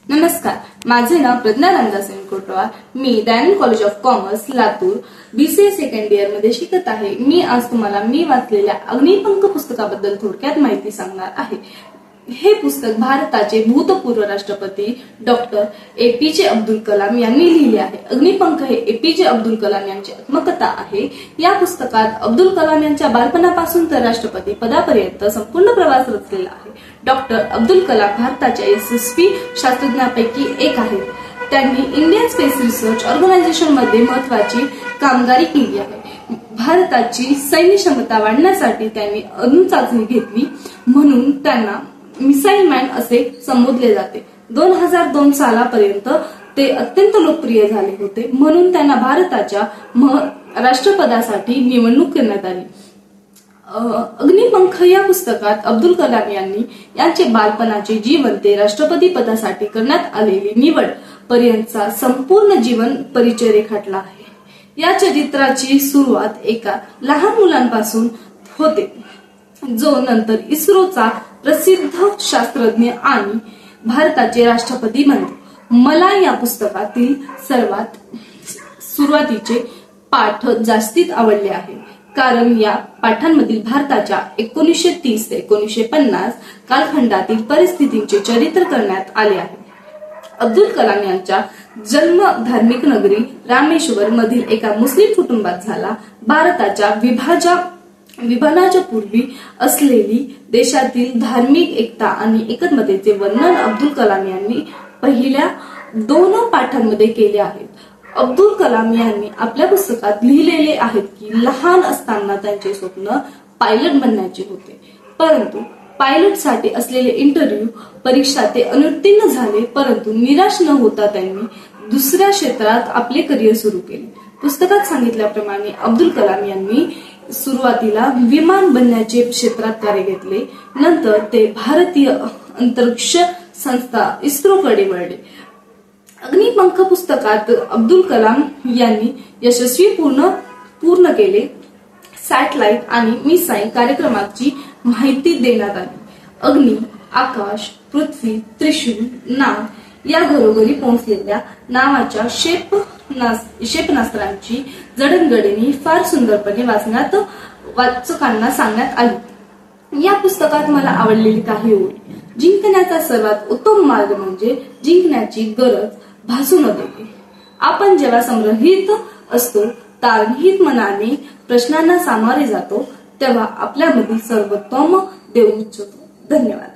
नमस्कार, माझे नाव प्रज्ञा रामदास कोटवार। मी Dayanand college of commerce Latur BCA second year मध्ये शिकत आहे। मी आज तुम्हाला मी वाचलेल्या अग्निपंख पुस्तकाबद्दल थोडक्यात माहिती सांगणार आहे। हे पुस्तक भारताचे भूतपूर्व राष्ट्रपती डॉक्टर APJ अब्दुल कलाम यांनी लिहिले आहे। अग्निपंख हे APJ अब्दुल कलाम यांची आत्मकथा आहे। या पुस्तकात अब्दुल कलाम यांच्या बालपणापासून तर राष्ट्रपती पदापर्यंत संपूर्ण प्रवास रचलेला आहे। डॉक्टर अब्दुल कलाम भारताच्या यशस्वी शास्त्रज्ञांपैकी एक आहेत। त्यांनी इंडियन स्पेस रिसर्च ऑर्गनायझेशन मध्ये महत्त्वाची कामगिरी केली आहे। भारताची सैन्य क्षमता वाढवण्यासाठी त्यांनी अणु चाचणी घेतली, म्हणून त्यांना मिसाईल मॅन असे संबोधले जाते। 2002 सालापर्यंत ते अत्यंत लोकप्रिय झाले होते, म्हणून त्यांना भारताच्या राष्ट्रपदासाठी निवडणूक करण्यात आली। अग्निपंख या पुस्तकात अब्दुल कलाम यांनी यांचे बालपणाचे जीवन ते राष्ट्रपती पदासाठी करण्यात आलेली निवड पर्यंतचा संपूर्ण जीवन परिचय रेखाटला आहे। या चरित्राची सुरुवात एका लहान मुलापासून होते, जो नंतर इस्रोचा प्रसिद्ध शास्त्रज्ञ आणि भारताचे राष्ट्रपती बनतो। मला या पुस्तकातील सर्वात सुरुवातीचे पाठ जास्तीत आवडले आहे, कारण या पाठांमधील भारताच्या 1930 ते 1950 कालखंडातील परिस्थितीचे चित्रण करण्यात आले आहे। अब्दुल कलाम यांचा जन्म धार्मिक नगरी रामेश्वर मधील एका मुस्लिम कुटुंबात झाला। भारताच्या विभाजनाच्या पूर्वी असलेली देशातील धार्मिक एकता आणि एकत्मतेचे वर्णन अब्दुल कलाम यांनी पहिल्या 2 पाठांमध्ये केले आहे। अब्दुल कलाम यांनी आपल्या पुस्तकात लिहिलेले आहे की लहान असताना त्यांचे स्वप्न पायलट बनण्याचे होते, परंतु पायलटसाठी असलेले इंटरव्ह्यू परीक्षा ते अनुत्तीर्ण झाले, परंतु निराश न होता त्यांनी दुसऱ्या क्षेत्रात आपले करिअर सुरू केले। पुस्तकात सांगितल्याप्रमाणे अब्दुल कलाम यांनी सुरुवातीला विमान बनण्याचे क्षेत्रात कार्य घेतले, नंतर ते भारतीय अंतरिक्ष संस्था इस्रोकडे वळले। अग्निपंख पुस्तकात अब्दुल कलाम यांनी यशस्वी पूर्ण केले सॅटेलाइट आणि मिसाईल कार्यक्रमाची माहिती देण्यात आली। अग्नी, आकाश, पृथ्वी, त्रिशूल, नाग या घरोघरी पोहोचलेल्या नावाच्या क्षेपणास्त्रांची जडणघडणी फार सुंदरपणे वाचकांना सांगण्यात आली। या पुस्तकात मला आवडलेली काही ओळी: जिंकण्याचा सर्वात उत्तम मार्ग म्हणजे जिंकण्याची गरज भासू न देणे। आपण जेव्हा संग्रहित असतो, तार्किक मनाने प्रश्नांना सामोरे जातो, तेव्हा आपल्यामधील सर्वोत्तम देऊ इच्छितो। धन्यवाद।